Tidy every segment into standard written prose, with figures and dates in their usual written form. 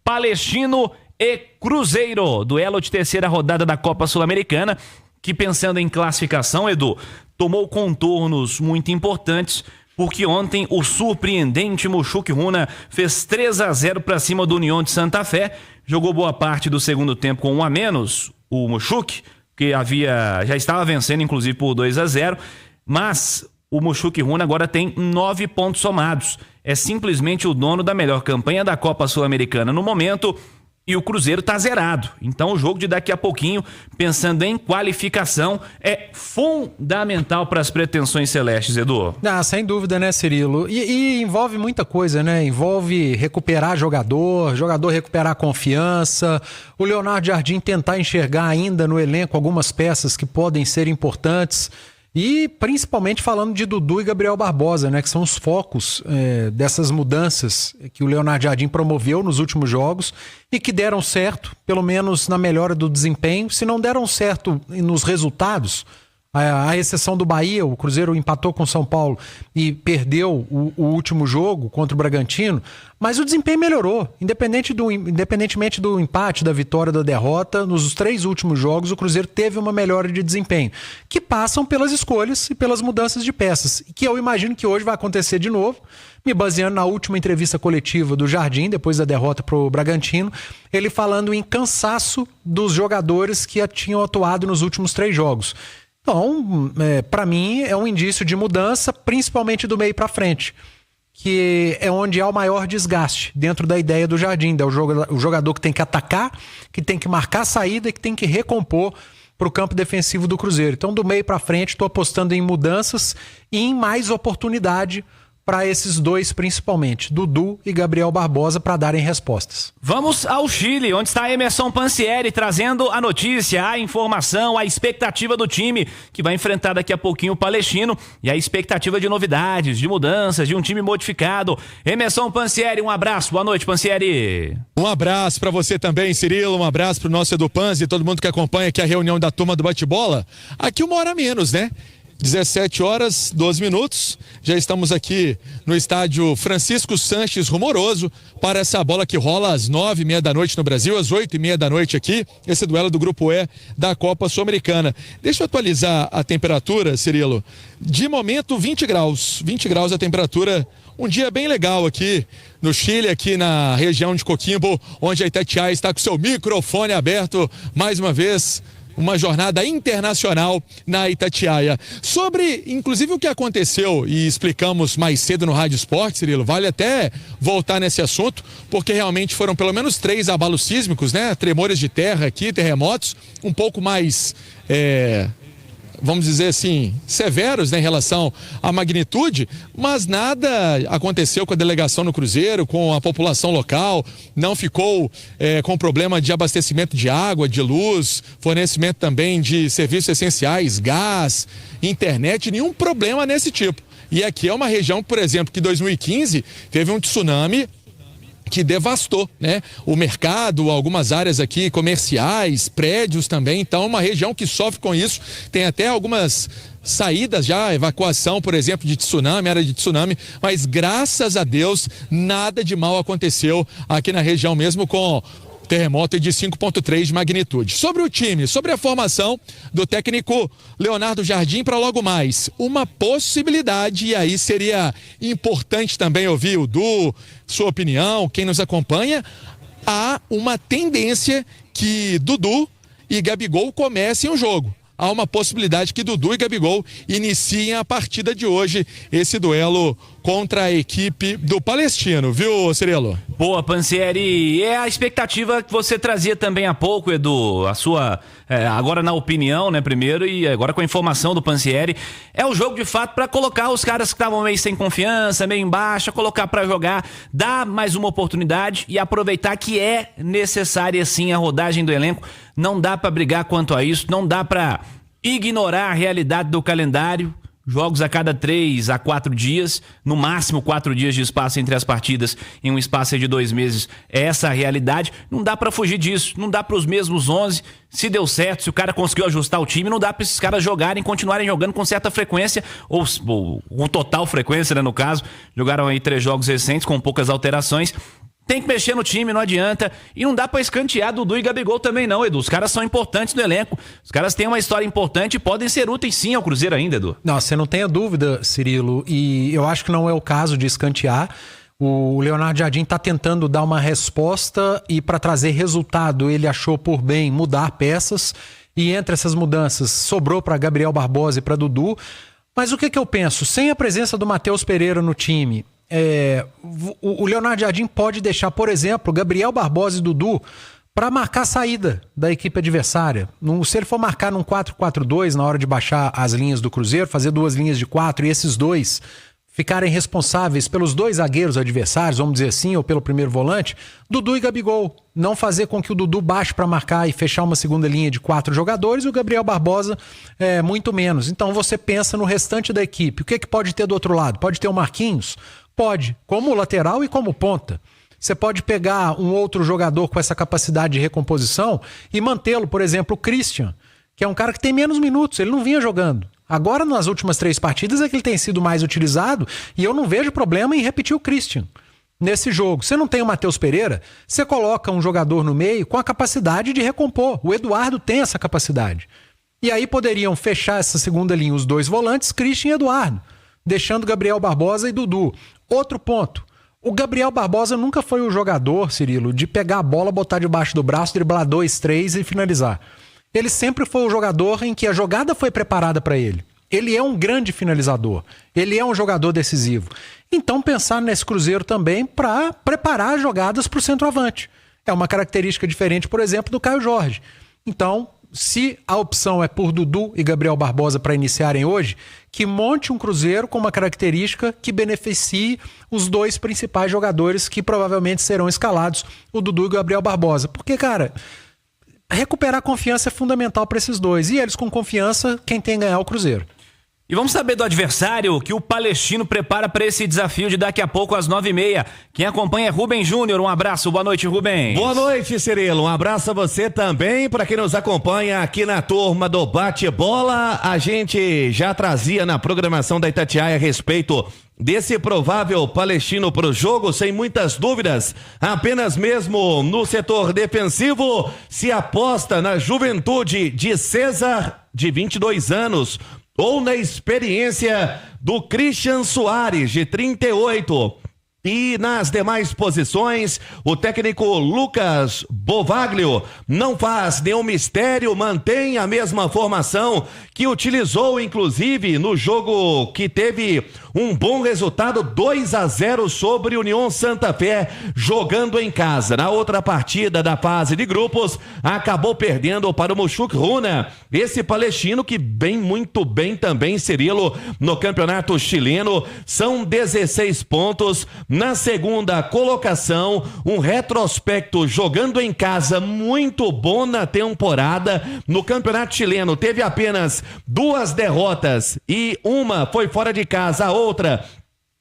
Palestino e Cruzeiro, duelo de terceira rodada da Copa Sul-Americana, que pensando em classificação, Edu, tomou contornos muito importantes, porque ontem o surpreendente Mushuc Runa fez 3-0 para cima do União de Santa Fé, jogou boa parte do segundo tempo com 1 a menos, o Mushuc, que já estava vencendo inclusive por 2-0, mas o Mushuc Runa agora tem 9 pontos somados, é simplesmente o dono da melhor campanha da Copa Sul-Americana no momento. E o Cruzeiro tá zerado. Então o jogo de daqui a pouquinho, pensando em qualificação, é fundamental para as pretensões celestes, Edu. Sem dúvida, né, Cirilo? E envolve muita coisa, né? Envolve recuperar jogador recuperar a confiança, o Leonardo Jardim tentar enxergar ainda no elenco algumas peças que podem ser importantes. E principalmente falando de Dudu e Gabriel Barbosa, né, que são os focos dessas mudanças que o Leonardo Jardim promoveu nos últimos jogos e que deram certo, pelo menos na melhora do desempenho. Se não deram certo nos resultados, à exceção do Bahia, o Cruzeiro empatou com o São Paulo e perdeu o último jogo contra o Bragantino, mas o desempenho melhorou, independentemente do empate, da vitória, da derrota. Nos 3 últimos jogos o Cruzeiro teve uma melhora de desempenho, que passam pelas escolhas e pelas mudanças de peças, que eu imagino que hoje vai acontecer de novo, me baseando na última entrevista coletiva do Jardim, depois da derrota para o Bragantino, ele falando em cansaço dos jogadores que tinham atuado nos últimos 3 jogos. Então, para mim, é um indício de mudança, principalmente do meio para frente, que é onde há o maior desgaste dentro da ideia do Jardim. O jogador que tem que atacar, que tem que marcar a saída e que tem que recompor para o campo defensivo do Cruzeiro. Então, do meio para frente, estou apostando em mudanças e em mais oportunidade para esses dois, principalmente, Dudu e Gabriel Barbosa, para darem respostas. Vamos ao Chile, onde está Emerson Pansieri trazendo a notícia, a informação, a expectativa do time que vai enfrentar daqui a pouquinho o Palestino e a expectativa de novidades, de mudanças, de um time modificado. Emerson Pansieri, um abraço. Boa noite, Pansieri. Um abraço para você também, Cirilo. Um abraço para o nosso Edu Panzi e todo mundo que acompanha aqui a reunião da turma do bate-bola. Aqui 1 hora a menos, né? 17h12, já estamos aqui no estádio Francisco Sanches Rumoroso para essa bola que rola às 9h30 da noite no Brasil, às 8h30 da noite aqui, esse duelo do Grupo E da Copa Sul-Americana. Deixa eu atualizar a temperatura, Cirilo. De momento 20 graus a temperatura, um dia bem legal aqui no Chile, aqui na região de Coquimbo, onde a Itatiaia está com seu microfone aberto mais uma vez. Uma jornada internacional na Itatiaia. Sobre, inclusive, o que aconteceu e explicamos mais cedo no Rádio Esporte, Cirilo, vale até voltar nesse assunto, porque realmente foram pelo menos 3 abalos sísmicos, né? Tremores de terra aqui, terremotos, um pouco mais, vamos dizer assim, severos, né, em relação à magnitude, mas nada aconteceu com a delegação no Cruzeiro, com a população local, não ficou com problema de abastecimento de água, de luz, fornecimento também de serviços essenciais, gás, internet, nenhum problema nesse tipo. E aqui é uma região, por exemplo, que em 2015 teve um tsunami que devastou, né, o mercado, algumas áreas aqui comerciais, prédios também. Então, uma região que sofre com isso, tem até algumas saídas já, evacuação, por exemplo, de tsunami, área de tsunami, mas graças a Deus nada de mal aconteceu aqui na região mesmo, com terremoto de 5,3 de magnitude. Sobre o time, sobre a formação do técnico Leonardo Jardim para logo mais, uma possibilidade, e aí seria importante também ouvir o Du, sua opinião, quem nos acompanha, há uma tendência que Dudu e Gabigol comecem o jogo. Há uma possibilidade que Dudu e Gabigol iniciem a partida de hoje, esse duelo contra a equipe do Palestino, viu, Cirilo? Boa, Pansieri. É a expectativa que você trazia também há pouco, Edu, a sua, agora na opinião, né, primeiro, e agora com a informação do Pansieri. É o jogo, de fato, para colocar os caras que estavam meio sem confiança, meio em baixa, colocar para jogar, dar mais uma oportunidade e aproveitar que é necessária, sim, a rodagem do elenco. Não dá para brigar quanto a isso, não dá para ignorar a realidade do calendário. Jogos a cada 3 a 4 dias, no máximo 4 dias de espaço entre as partidas, em um espaço de 2 meses. É essa a realidade. Não dá pra fugir disso. Não dá pros mesmos 11. Se deu certo, se o cara conseguiu ajustar o time, não dá pra esses caras jogarem, continuarem jogando com certa frequência, ou com total frequência, né, no caso. Jogaram aí 3 jogos recentes com poucas alterações. Tem que mexer no time, não adianta. E não dá pra escantear Dudu e Gabigol também não, Edu. Os caras são importantes no elenco. Os caras têm uma história importante e podem ser úteis sim ao Cruzeiro ainda, Edu. Não, você não tenha dúvida, Cirilo. E eu acho que não é o caso de escantear. O Leonardo Jardim está tentando dar uma resposta e para trazer resultado ele achou por bem mudar peças. E entre essas mudanças sobrou para Gabriel Barbosa e para Dudu. Mas o que eu penso? Sem a presença do Matheus Pereira no time... o Leonardo Jardim pode deixar, por exemplo, Gabriel Barbosa e Dudu para marcar a saída da equipe adversária. Se ele for marcar num 4-4-2 na hora de baixar as linhas do Cruzeiro, fazer 2 linhas de 4 e esses dois ficarem responsáveis pelos 2 zagueiros adversários, vamos dizer assim, ou pelo primeiro volante, Dudu e Gabigol. Não fazer com que o Dudu baixe para marcar e fechar uma segunda linha de 4 jogadores e o Gabriel Barbosa muito menos. Então você pensa no restante da equipe. O que pode ter do outro lado? Pode ter o Marquinhos? Pode, como lateral e como ponta. Você pode pegar um outro jogador com essa capacidade de recomposição e mantê-lo, por exemplo, o Christian, que é um cara que tem menos minutos, ele não vinha jogando. Agora, nas últimas 3 partidas, é que ele tem sido mais utilizado e eu não vejo problema em repetir o Christian nesse jogo. Você não tem o Matheus Pereira, você coloca um jogador no meio com a capacidade de recompor. O Eduardo tem essa capacidade. E aí poderiam fechar essa segunda linha os 2 volantes, Christian e Eduardo, deixando Gabriel Barbosa e Dudu. Outro ponto, o Gabriel Barbosa nunca foi o jogador, Cirilo, de pegar a bola, botar debaixo do braço, driblar 2, 3 e finalizar. Ele sempre foi o jogador em que a jogada foi preparada para ele. Ele é um grande finalizador, ele é um jogador decisivo. Então pensar nesse Cruzeiro também para preparar jogadas para o centroavante. É uma característica diferente, por exemplo, do Caio Jorge. Então, se a opção é por Dudu e Gabriel Barbosa para iniciarem hoje, que monte um Cruzeiro com uma característica que beneficie os 2 principais jogadores que provavelmente serão escalados, o Dudu e o Gabriel Barbosa. Porque, cara, recuperar a confiança é fundamental para esses 2. E eles com confiança, quem tem a ganhar é o Cruzeiro. E vamos saber do adversário que o Palestino prepara para esse desafio de daqui a pouco às 9h30. Quem acompanha é Rubem Júnior. Um abraço, boa noite, Rubem. Boa noite, Cirilo. Um abraço a você também. Para quem nos acompanha aqui na turma do Bate-Bola, a gente já trazia na programação da Itatiaia a respeito desse provável Palestino para o jogo, sem muitas dúvidas, apenas mesmo no setor defensivo, se aposta na juventude de César, de 22 anos, ou na experiência do Christian Soares, de 38. E nas demais posições, o técnico Lucas Bovaglio não faz nenhum mistério, mantém a mesma formação que utilizou, inclusive, no jogo que teve um bom resultado, 2-0 sobre União Santa Fé, jogando em casa. Na outra partida da fase de grupos, acabou perdendo para o Moshuk Runa, esse palestino que vem muito bem também, Cirilo, no campeonato chileno. São 16 pontos. Na segunda colocação, um retrospecto jogando em casa muito bom na temporada. No campeonato chileno teve apenas 2 derrotas e uma foi fora de casa, a outra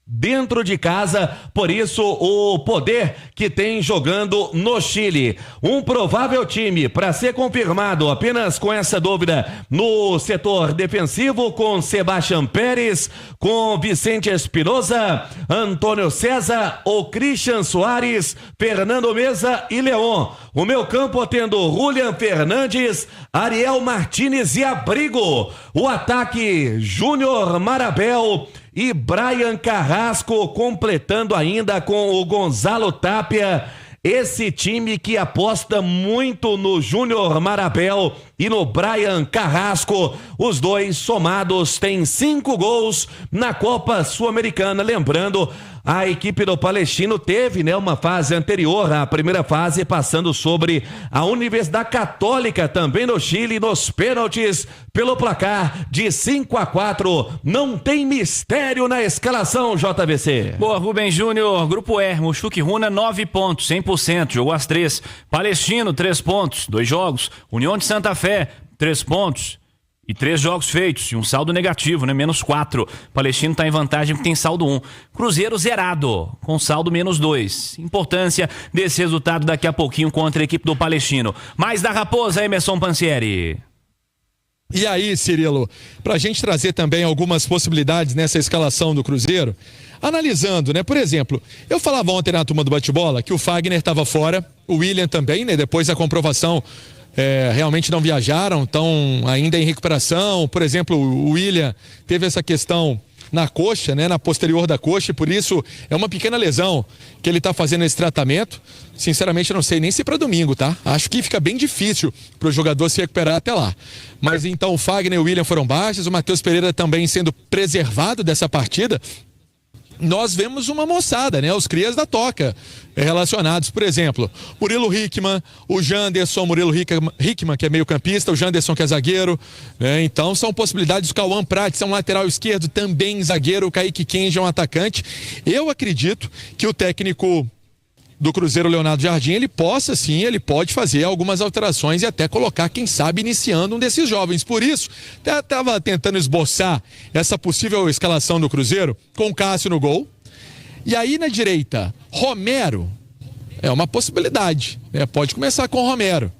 dentro de casa, por isso o poder que tem jogando no Chile. Um provável time para ser confirmado, apenas com essa dúvida, no setor defensivo, com Sebastián Pérez, com Vicente Espinosa, Antônio César, o Christian Soares, Fernando Meza e Leon. O meu campo tendo Julian Fernandes, Ariel Martínez e Abrigo. O ataque Júnior Marabel e Brian Carrasco, completando ainda com o Gonzalo Tapia. Esse time que aposta muito no Júnior Marabel e no Brian Carrasco, os 2 somados têm 5 gols na Copa Sul-Americana. Lembrando, a equipe do Palestino teve, uma fase anterior, a primeira fase, passando sobre a Universidade Católica, também no Chile, nos pênaltis, pelo placar de 5-4. Não tem mistério na escalação, JVC. Boa, Rubem Júnior. Grupo E, Moshuk Runa, 9 pontos, 100%, jogou as 3. Palestino, 3 pontos, 2 jogos. União de Santa Fé, 3 pontos. E 3 jogos feitos, e um saldo negativo, menos 4. Palestino está em vantagem porque tem saldo 1. Cruzeiro zerado, com saldo menos 2. Importância desse resultado daqui a pouquinho contra a equipe do Palestino. Mais da Raposa, Emerson Pansieri. E aí, Cirilo, para a gente trazer também algumas possibilidades nessa escalação do Cruzeiro, analisando, né? Por exemplo, eu falava ontem na turma do bate-bola que o Fagner estava fora, o William também, né? Depois da comprovação, realmente não viajaram, estão ainda em recuperação. Por exemplo, o William teve essa questão na coxa, né, na posterior da coxa, e por isso é uma pequena lesão que ele está fazendo esse tratamento. Sinceramente, eu não sei nem se para domingo, tá? Acho que fica bem difícil para o jogador se recuperar até lá. Mas então o Fagner e o William foram baixos, o Matheus Pereira também sendo preservado dessa partida. Nós vemos uma moçada, né? Os crias da toca relacionados, por exemplo, Murilo Hickman, o Janderson, Murilo Hickman, que é meio campista, o Janderson, que é zagueiro, né? Então são possibilidades. O Cauã Prates é um lateral esquerdo, também zagueiro, o Kaique Kenji é um atacante. Eu acredito que o técnico do Cruzeiro, Leonardo Jardim, ele pode fazer algumas alterações e até colocar, quem sabe, iniciando um desses jovens. Por isso, estava tentando esboçar essa possível escalação do Cruzeiro com o Cássio no gol. E aí na direita, Romero é uma possibilidade, né? Pode começar com o Romero.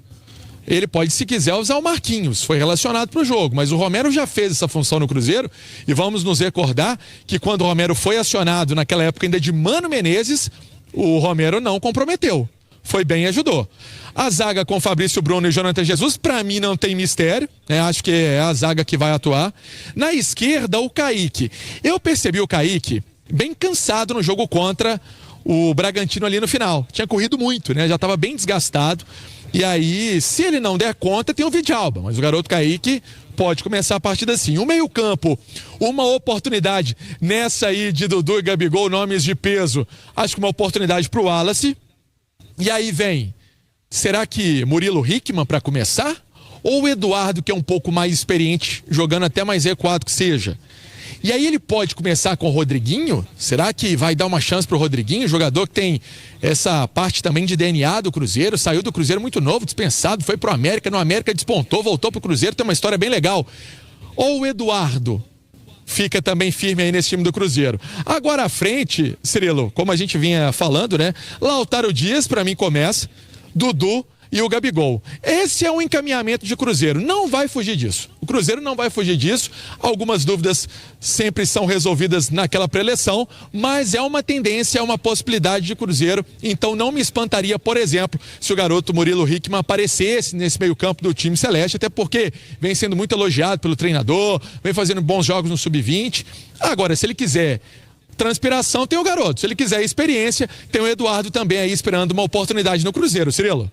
Ele pode, se quiser, usar o Marquinhos, foi relacionado para o jogo, mas o Romero já fez essa função no Cruzeiro e vamos nos recordar que quando o Romero foi acionado naquela época ainda de Mano Menezes, o Romero não comprometeu. Foi bem e ajudou. A zaga com Fabrício Bruno e Jonathan Jesus, pra mim não tem mistério, né? Acho que é a zaga que vai atuar. Na esquerda, o Kaique. Eu percebi o Kaique bem cansado no jogo contra o Bragantino ali no final. Tinha corrido muito, né? Já estava bem desgastado. E aí, se ele não der conta, tem o Vidalba. Mas o garoto Kaique pode começar a partida assim. O meio-campo, uma oportunidade nessa aí de Dudu e Gabigol, nomes de peso. Acho que uma oportunidade pro Wallace. E aí vem, será que Murilo Hickman para começar? Ou o Eduardo, que é um pouco mais experiente, jogando até mais recuado que seja? E aí ele pode começar com o Rodriguinho? Será que vai dar uma chance pro Rodriguinho? Jogador que tem essa parte também de DNA do Cruzeiro, saiu do Cruzeiro muito novo, dispensado, foi pro América, no América despontou, voltou pro Cruzeiro, tem uma história bem legal. Ou o Eduardo fica também firme aí nesse time do Cruzeiro. Agora à frente, Cirilo, como a gente vinha falando, né? Lautaro Dias, pra mim, começa, Dudu e o Gabigol. Esse é um encaminhamento de Cruzeiro. Não vai fugir disso. O Cruzeiro não vai fugir disso. Algumas dúvidas sempre são resolvidas naquela pré-eleição, mas é uma tendência, é uma possibilidade de Cruzeiro. Então não me espantaria, por exemplo, se o garoto Murilo Hickman aparecesse nesse meio-campo do time celeste, até porque vem sendo muito elogiado pelo treinador, vem fazendo bons jogos no sub-20. Agora, se ele quiser transpiração, tem o garoto. Se ele quiser experiência, tem o Eduardo também aí esperando uma oportunidade no Cruzeiro. Cirilo.